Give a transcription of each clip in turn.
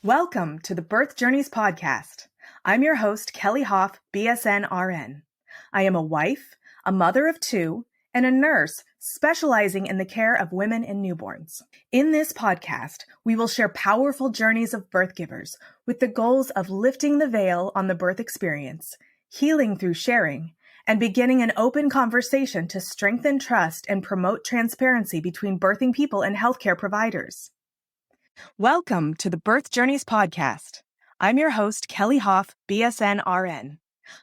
Welcome to the Birth Journeys podcast. I'm your host, Kelly Hof, BSN RN. I am a wife, a mother of two, and a nurse specializing in the care of women and newborns. In this podcast, we will share powerful journeys of birth givers with the goals of lifting the veil on the birth experience, healing through sharing, and beginning an open conversation to strengthen trust and promote transparency between birthing people and healthcare providers. Welcome to the Birth Journeys podcast. I'm your host, Kelly Hof, BSN RN.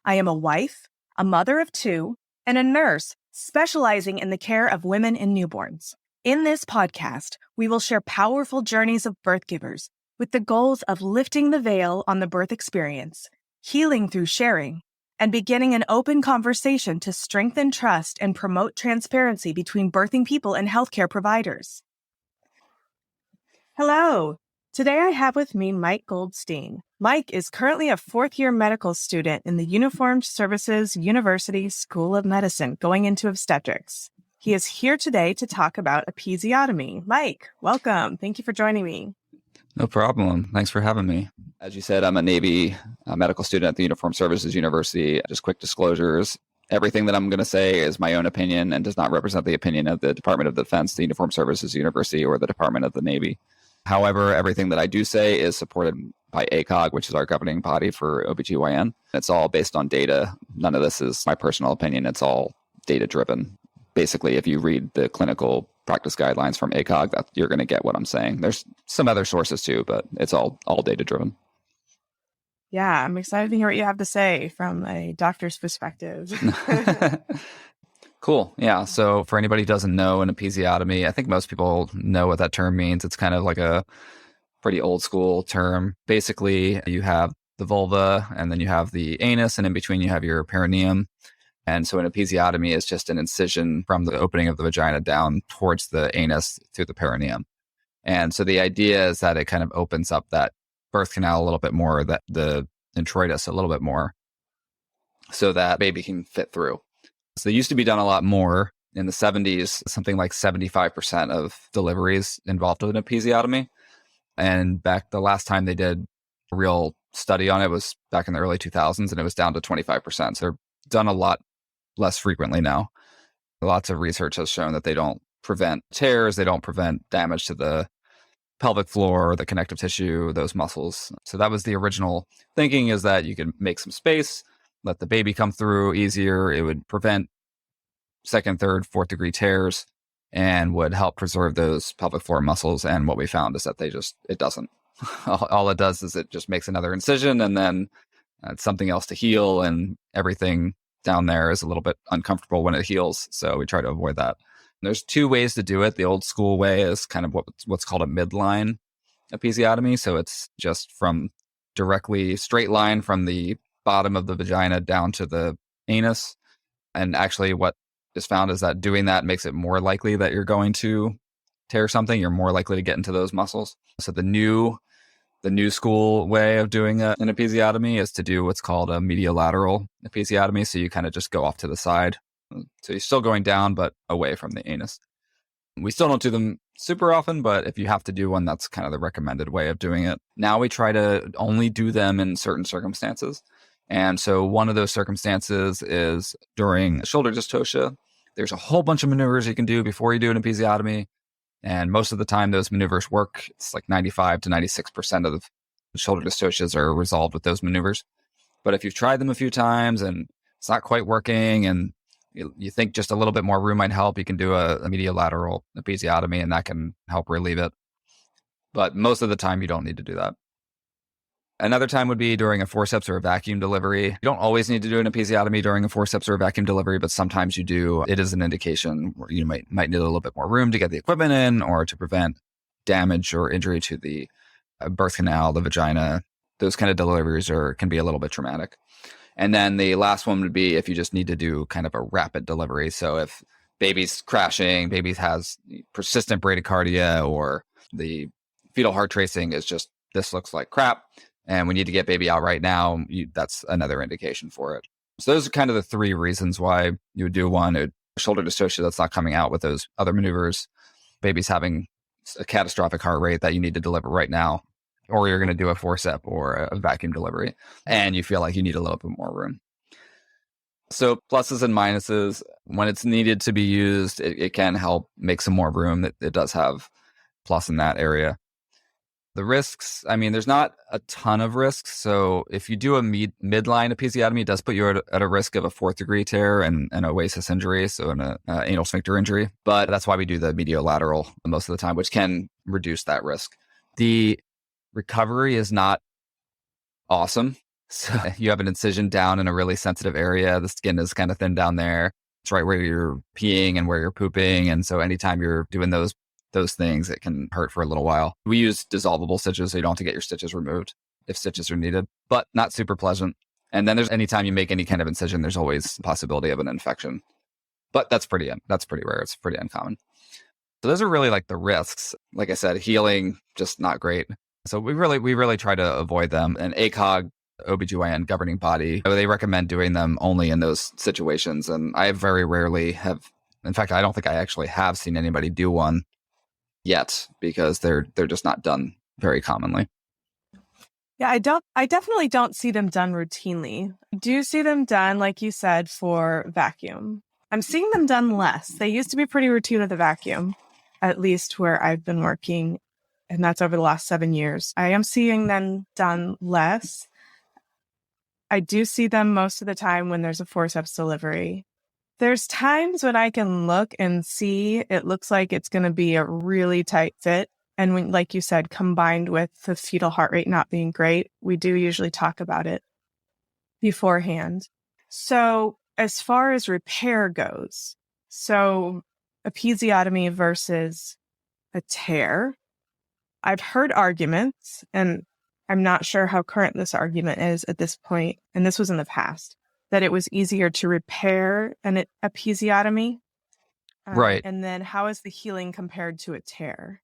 I am a wife, a mother of two, and a nurse specializing in the care of women and newborns. In this podcast, we will share powerful journeys of birth givers with the goals of lifting the veil on the birth experience, healing through sharing, and beginning an open conversation to strengthen trust and promote transparency between birthing people and healthcare providers. Hello. Today I have with me Mike Goldstein. Mike is currently a fourth-year medical student in the Uniformed Services University School of Medicine going into obstetrics. He is here today to talk about episiotomy. Mike, welcome. Thank you for joining me. No problem. Thanks for having me. As you said, I'm a Navy medical student at the Uniformed Services University. Just quick disclosures. Everything that I'm going to say is my own opinion and does not represent the opinion of the Department of Defense, the Uniformed Services University, or the Department of the Navy. However, everything that I do say is supported by ACOG, which is our governing body for OBGYN. It's all based on data. None of this is my personal opinion. It's all data-driven. Basically, if you read the clinical practice guidelines from ACOG, you're going to get what I'm saying. There's some other sources too, but it's all data-driven. Yeah, I'm excited to hear what you have to say from a doctor's perspective. Cool. Yeah. So for anybody who doesn't know an episiotomy, I think most people know what that term means. It's kind of like a pretty old school term. Basically, you have the vulva and then you have the anus, and in between you have your perineum. And so an episiotomy is just an incision from the opening of the vagina down towards the anus through the perineum. And so the idea is that it kind of opens up that birth canal a little bit more, that the introitus a little bit more, so that baby can fit through. So they used to be done a lot more. In the 70s, something like 75% of deliveries involved an episiotomy. And back the last time they did a real study on it was back in the early 2000s, and it was down to 25%. So they're done a lot less frequently now. Lots of research has shown that they don't prevent tears, they don't prevent damage to the pelvic floor, the connective tissue, those muscles. So that was the original thinking, is that you could make some space, let the baby come through easier. It would prevent second, third, fourth degree tears and would help preserve those pelvic floor muscles. And what we found is that it doesn't. All it does is it just makes another incision, and then it's something else to heal, and everything down there is a little bit uncomfortable when it heals. So we try to avoid that. And there's two ways to do it. The old school way is kind of what's called a midline episiotomy. So it's just from directly straight line from the bottom of the vagina down to the anus. And actually what is found is that doing that makes it more likely that you're going to tear something. You're more likely to get into those muscles. So the new school way of doing an episiotomy is to do what's called a mediolateral episiotomy. So you kind of just go off to the side. So you're still going down, but away from the anus. We still don't do them super often, but if you have to do one, that's kind of the recommended way of doing it. Now we try to only do them in certain circumstances. And so one of those circumstances is during shoulder dystocia. There's a whole bunch of maneuvers you can do before you do an episiotomy. And most of the time those maneuvers work. It's like 95 to 96% of the shoulder dystocias are resolved with those maneuvers. But if you've tried them a few times and it's not quite working, and you think just a little bit more room might help, you can do a mediolateral episiotomy, and that can help relieve it. But most of the time you don't need to do that. Another time would be during a forceps or a vacuum delivery. You don't always need to do an episiotomy during a forceps or a vacuum delivery, but sometimes you do. It is an indication where you might need a little bit more room to get the equipment in, or to prevent damage or injury to the birth canal, the vagina. Those kind of deliveries can be a little bit traumatic. And then the last one would be if you just need to do kind of a rapid delivery. So if baby's crashing, baby has persistent bradycardia, or the fetal heart tracing is just, this looks like crap, and we need to get baby out right now, that's another indication for it. So those are kind of the three reasons why you would do one. Shoulder dystocia that's not coming out with those other maneuvers, baby's having a catastrophic heart rate that you need to deliver right now, or you're going to do a forcep or a vacuum delivery, and you feel like you need a little bit more room. So pluses and minuses, when it's needed to be used, it can help make some more room. It does have plus in that area. The risks, I mean, there's not a ton of risks. So if you do a midline episiotomy, it does put you at a risk of a 4th degree tear and an oasis injury, so an anal sphincter injury. But that's why we do the mediolateral most of the time, which can reduce that risk. The recovery is not awesome. So you have an incision down in a really sensitive area. The skin is kind of thin down there. It's right where you're peeing and where you're pooping. And so anytime you're doing those things, it can hurt for a little while. We use dissolvable stitches, so you don't have to get your stitches removed if stitches are needed, but not super pleasant. And then there's anytime you make any kind of incision, there's always the possibility of an infection. But that's pretty rare. It's pretty uncommon. So those are really like the risks. Like I said, healing, just not great. So we really try to avoid them. And ACOG, OBGYN governing body, they recommend doing them only in those situations. And I very rarely have, in fact, I don't think I actually have seen anybody do one yet, because they're just not done very commonly. Yeah, I definitely don't see them done routinely. I do see them done, like you said, for vacuum. I'm seeing them done less. They used to be pretty routine with the vacuum, at least where I've been working, and that's over the last 7 years. I am seeing them done less. I do see them most of the time when there's a forceps delivery. There's times when I can look and see it looks like it's going to be a really tight fit. And when, like you said, combined with the fetal heart rate not being great, we do usually talk about it beforehand. So as far as repair goes, so episiotomy versus a tear, I've heard arguments, and I'm not sure how current this argument is at this point, and this was in the past, that it was easier to repair an episiotomy. Right. And then how is the healing compared to a tear?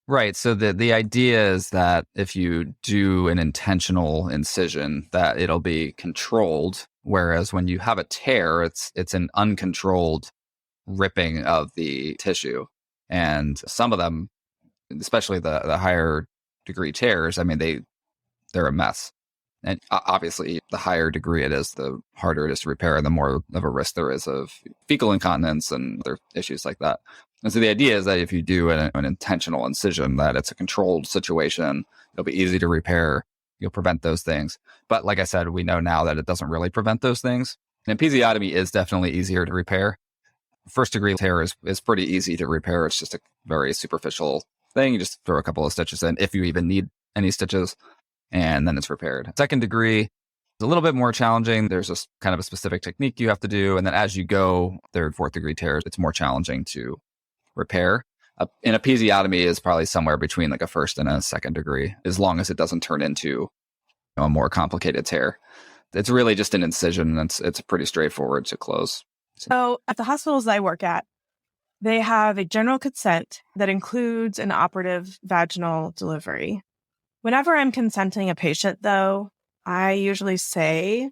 Right. So the idea is that if you do an intentional incision, that it'll be controlled, whereas when you have a tear, it's an uncontrolled ripping of the tissue. And some of them, especially the higher degree tears, I mean, they're a mess. And obviously, the higher degree it is, the harder it is to repair, and the more of a risk there is of fecal incontinence and other issues like that. And so the idea is that if you do an intentional incision, that it's a controlled situation, it'll be easy to repair, you'll prevent those things. But like I said, we know now that it doesn't really prevent those things. And episiotomy is definitely easier to repair. 1st degree tear is pretty easy to repair. It's just a very superficial thing. You just throw a couple of stitches in, if you even need any stitches, and then it's repaired. 2nd degree is a little bit more challenging. There's a kind of a specific technique you have to do. And then as you go 3rd, 4th degree tears, it's more challenging to repair. An episiotomy is probably somewhere between like a 1st and a 2nd degree, as long as it doesn't turn into a more complicated tear. It's really just an incision, and it's pretty straightforward to close. So at the hospitals I work at, they have a general consent that includes an operative vaginal delivery. Whenever I'm consenting a patient, though, I usually say,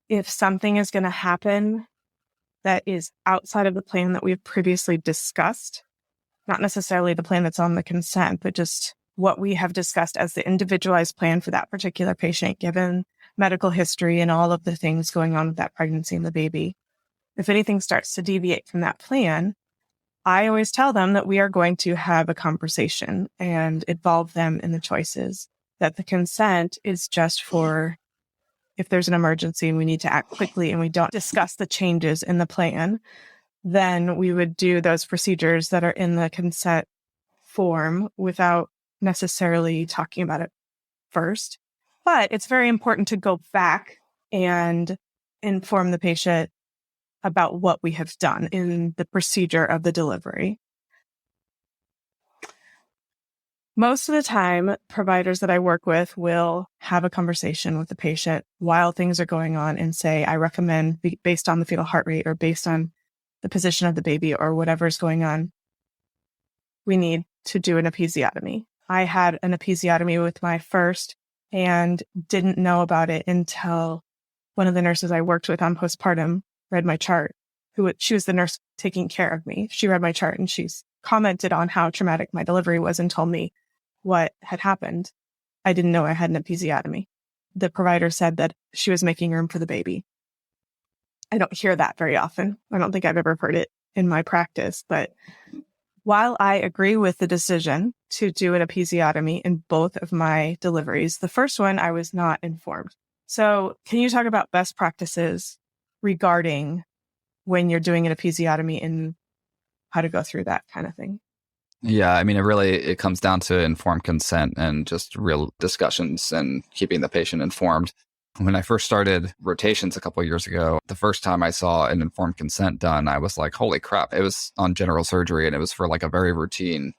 if something is going to happen that is outside of the plan that we've previously discussed, not necessarily the plan that's on the consent, but just what we have discussed as the individualized plan for that particular patient, given medical history and all of the things going on with that pregnancy and the baby. If anything starts to deviate from that plan, I always tell them that we are going to have a conversation and involve them in the choices, that the consent is just for if there's an emergency and we need to act quickly and we don't discuss the changes in the plan, then we would do those procedures that are in the consent form without necessarily talking about it first. But it's very important to go back and inform the patient about what we have done in the procedure of the delivery. Most of the time, providers that I work with will have a conversation with the patient while things are going on and say, I recommend, based on the fetal heart rate or based on the position of the baby or whatever's going on, we need to do an episiotomy. I had an episiotomy with my first and didn't know about it until one of the nurses I worked with on postpartum read my chart. She was the nurse taking care of me. She read my chart and she's commented on how traumatic my delivery was and told me what had happened. I didn't know I had an episiotomy. The provider said that she was making room for the baby. I don't hear that very often. I don't think I've ever heard it in my practice. But while I agree with the decision to do an episiotomy in both of my deliveries, the first one I was not informed. So can you talk about best practices regarding when you're doing an episiotomy and how to go through that kind of thing? Yeah, I mean, it comes down to informed consent and just real discussions and keeping the patient informed. When I first started rotations a couple of years ago, the first time I saw an informed consent done, I was like, holy crap. It was on general surgery and it was for like a very routine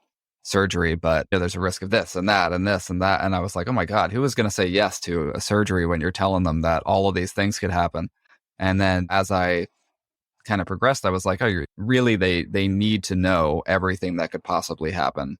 surgery, but there's a risk of this and that and this and that. And I was like, oh my God, who is going to say yes to a surgery when you're telling them that all of these things could happen? And then as I kind of progressed, I was like, oh, really, they need to know everything that could possibly happen.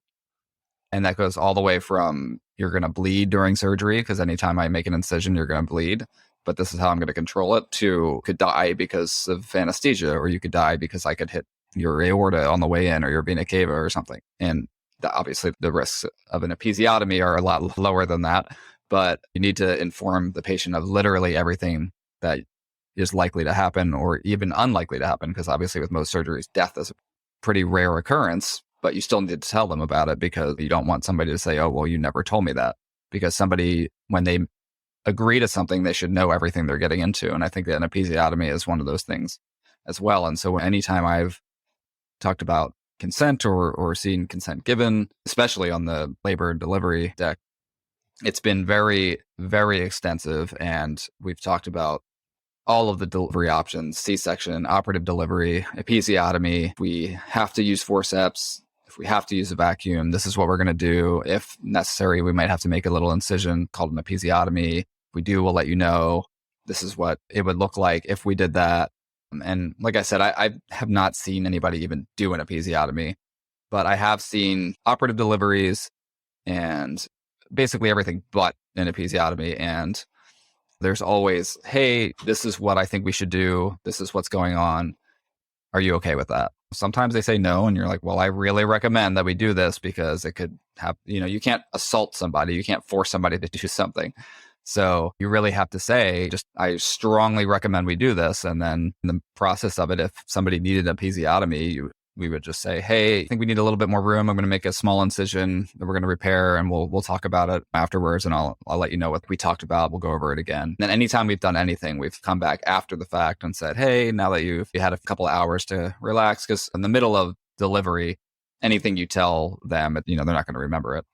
And that goes all the way from you're going to bleed during surgery, because anytime I make an incision, you're going to bleed, but this is how I'm going to control it, to could die because of anesthesia, or you could die because I could hit your aorta on the way in or your vena cava or something. And obviously the risks of an episiotomy are a lot lower than that, but you need to inform the patient of literally everything that is likely to happen or even unlikely to happen, because obviously with most surgeries, death is a pretty rare occurrence, but you still need to tell them about it, because you don't want somebody to say, oh, well, you never told me that. Because somebody, when they agree to something, they should know everything they're getting into. And I think that an episiotomy is one of those things as well. And so anytime I've talked about consent or seen consent given, especially on the labor and delivery deck, it's been very, very extensive. And we've talked about all of the delivery options: C-section, operative delivery, episiotomy. If we have to use forceps, if we have to use a vacuum, this is what we're going to do. If necessary, we might have to make a little incision called an episiotomy. If we do, we'll let you know. This is what it would look like if we did that. And like I said, I have not seen anybody even do an episiotomy, but I have seen operative deliveries and basically everything but an episiotomy. And there's always, hey, this is what I think we should do. This is what's going on. Are you okay with that? Sometimes they say no, and you're like, well, I really recommend that we do this, because it could have, you can't assault somebody. You can't force somebody to do something. So you really have to say, I strongly recommend we do this. And then in the process of it, if somebody needed an episiotomy, we would just say, hey, I think we need a little bit more room. I'm going to make a small incision that we're going to repair, and we'll talk about it afterwards. And I'll let you know what we talked about. We'll go over it again. And then anytime we've done anything, we've come back after the fact and said, hey, now that you had a couple of hours to relax, because in the middle of delivery, anything you tell them, they're not going to remember it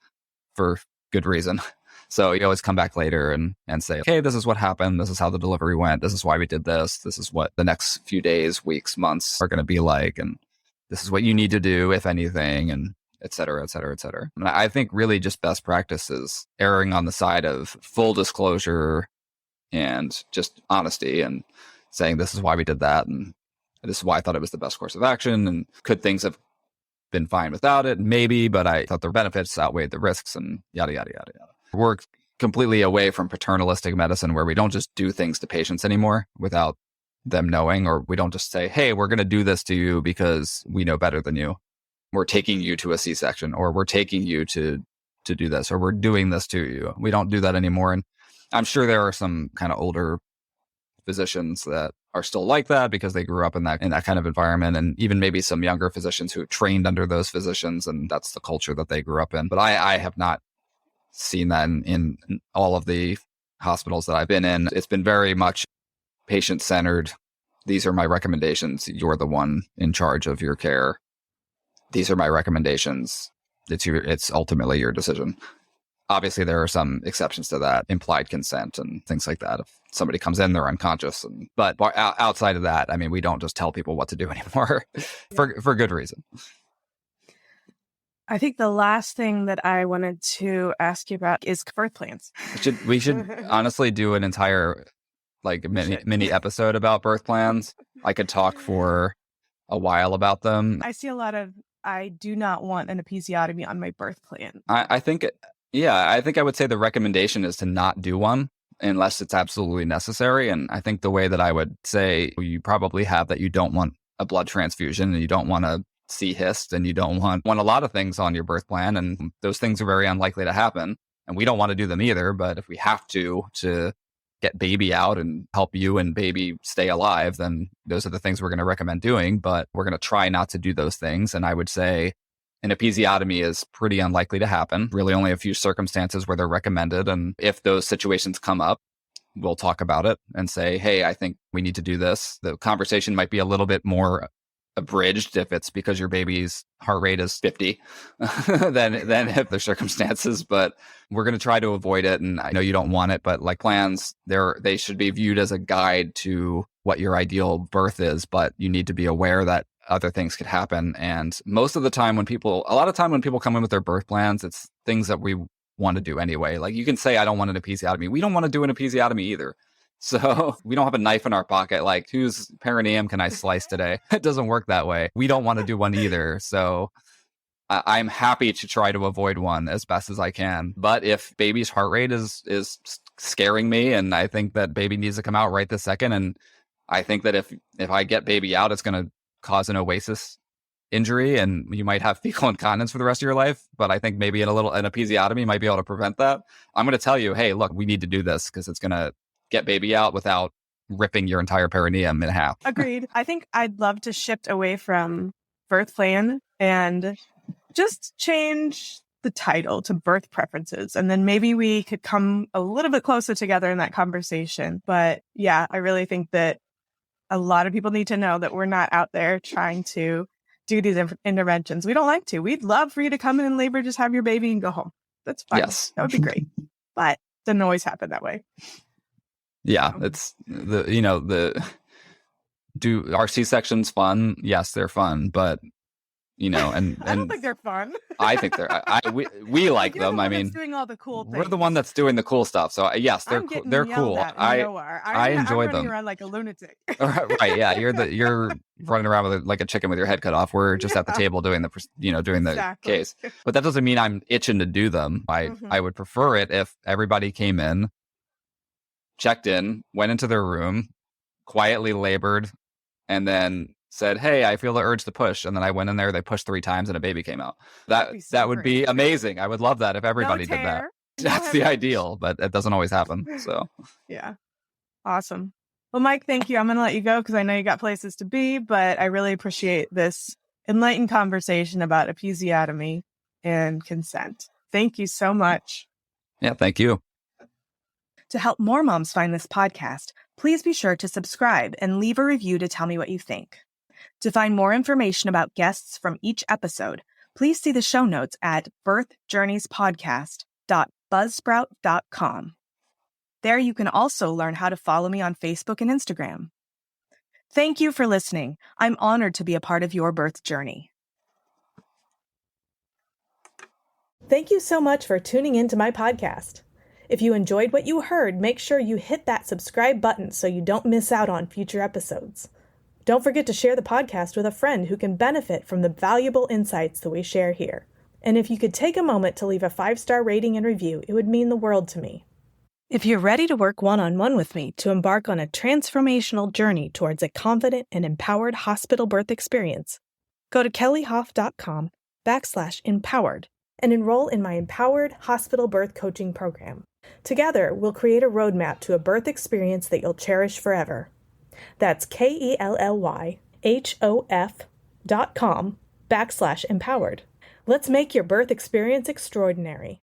for good reason. So you always come back later and say, okay, this is what happened. This is how the delivery went. This is why we did this. This is what the next few days, weeks, months are going to be like. And this is what you need to do, if anything, and et cetera, et cetera, et cetera. And I think really just best practice is erring on the side of full disclosure and just honesty, and saying, this is why we did that, and this is why I thought it was the best course of action. And could things have been fine without it? Maybe, but I thought the benefits outweighed the risks, and yada, yada, yada, yada. We're completely away from paternalistic medicine, where we don't just do things to patients anymore without them knowing, or we don't just say, hey, we're going to do this to you because we know better than you. We're taking you to a C-section, or we're taking you to do this, or we're doing this to you. We don't do that anymore. And I'm sure there are some kind of older physicians that are still like that because they grew up in that kind of environment, and even maybe some younger physicians who trained under those physicians, and that's the culture that they grew up in. But I have not seen that in all of the hospitals that I've been in. It's been very much patient-centered. These are my recommendations. You're the one in charge of your care. These are my recommendations. It's ultimately your decision. Obviously, there are some exceptions to that, implied consent and things like that. If somebody comes in, they're unconscious. But outside of that, I mean, we don't just tell people what to do anymore for good reason. I think the last thing that I wanted to ask you about is birth plans. We should honestly do an entire mini episode about birth plans. I could talk for a while about them. I see a lot of, I do not want an episiotomy on my birth plan. I think I would say the recommendation is to not do one unless it's absolutely necessary. And I think the way that I would say you probably have that, you don't want a blood transfusion, and you don't want to see hist, and you don't want a lot of things on your birth plan, and those things are very unlikely to happen. and we don't want to do them either. But if we have to get baby out and help you and baby stay alive, then those are the things we're going to recommend doing. But we're going to try not to do those things. And I would say an episiotomy is pretty unlikely to happen. Really only a few circumstances where they're recommended. And if those situations come up, we'll talk about it and say, hey, I think we need to do this. The conversation might be a little bit more abridged if it's because your baby's heart rate is 50 than if there's circumstances, but we're going to try to avoid it. And I know you don't want it, but like plans, they should be viewed as a guide to what your ideal birth is, but you need to be aware that other things could happen. And most of the time when people come in with their birth plans, it's things that we want to do anyway. Like you can say, I don't want an episiotomy. We don't want to do an episiotomy either. So we don't have a knife in our pocket, like whose perineum can I slice today? It doesn't work that way. We don't want to do one either. So I'm happy to try to avoid one as best as I can. But if baby's heart rate is scaring me, and I think that baby needs to come out right this second, and I think that if I get baby out, it's going to cause an oasis injury and you might have fecal incontinence for the rest of your life. But I think maybe an episiotomy might be able to prevent that. I'm going to tell you, hey, look, we need to do this because it's going to get baby out without ripping your entire perineum in half. Agreed. I think I'd love to shift away from birth plan and just change the title to birth preferences. And then maybe we could come a little bit closer together in that conversation. But yeah, I really think that a lot of people need to know that we're not out there trying to do these interventions. We don't like to. We'd love for you to come in and labor, just have your baby and go home. That's fine. Yes. That would be great. But it doesn't always happen that way. Yeah, it's do our C-sections fun? Yes, they're fun, but and I don't think they're fun. I think we like them. I mean, doing all the cool things. We're the one that's doing the cool stuff. So yes, they're cool. They're cool. I enjoy them. I'm running around like a lunatic. Right? Yeah, you're running around with like a chicken with your head cut off. We're just at the table doing the case. But that doesn't mean I'm itching to do them. I would prefer it if everybody came in, checked in, went into their room, quietly labored, and then said, hey, I feel the urge to push. And then I went in there, they pushed 3 times and a baby came out. That would be amazing. I would love that if everybody did that. That's the ideal, but it doesn't always happen. So yeah. Awesome. Well, Mike, thank you. I'm going to let you go because I know you got places to be, but I really appreciate this enlightened conversation about episiotomy and consent. Thank you so much. Yeah, thank you. To help more moms find this podcast, please be sure to subscribe and leave a review to tell me what you think. To find more information about guests from each episode, please see the show notes at birthjourneyspodcast.buzzsprout.com. There you can also learn how to follow me on Facebook and Instagram. Thank you for listening. I'm honored to be a part of your birth journey. Thank you so much for tuning into my podcast. If you enjoyed what you heard, make sure you hit that subscribe button so you don't miss out on future episodes. Don't forget to share the podcast with a friend who can benefit from the valuable insights that we share here. And if you could take a moment to leave a 5-star rating and review, it would mean the world to me. If you're ready to work one-on-one with me to embark on a transformational journey towards a confident and empowered hospital birth experience, go to kellyhof.com/empowered and enroll in my Empowered Hospital Birth Coaching Program. Together, we'll create a roadmap to a birth experience that you'll cherish forever. That's KELLYHOF.com/empowered. Let's make your birth experience extraordinary.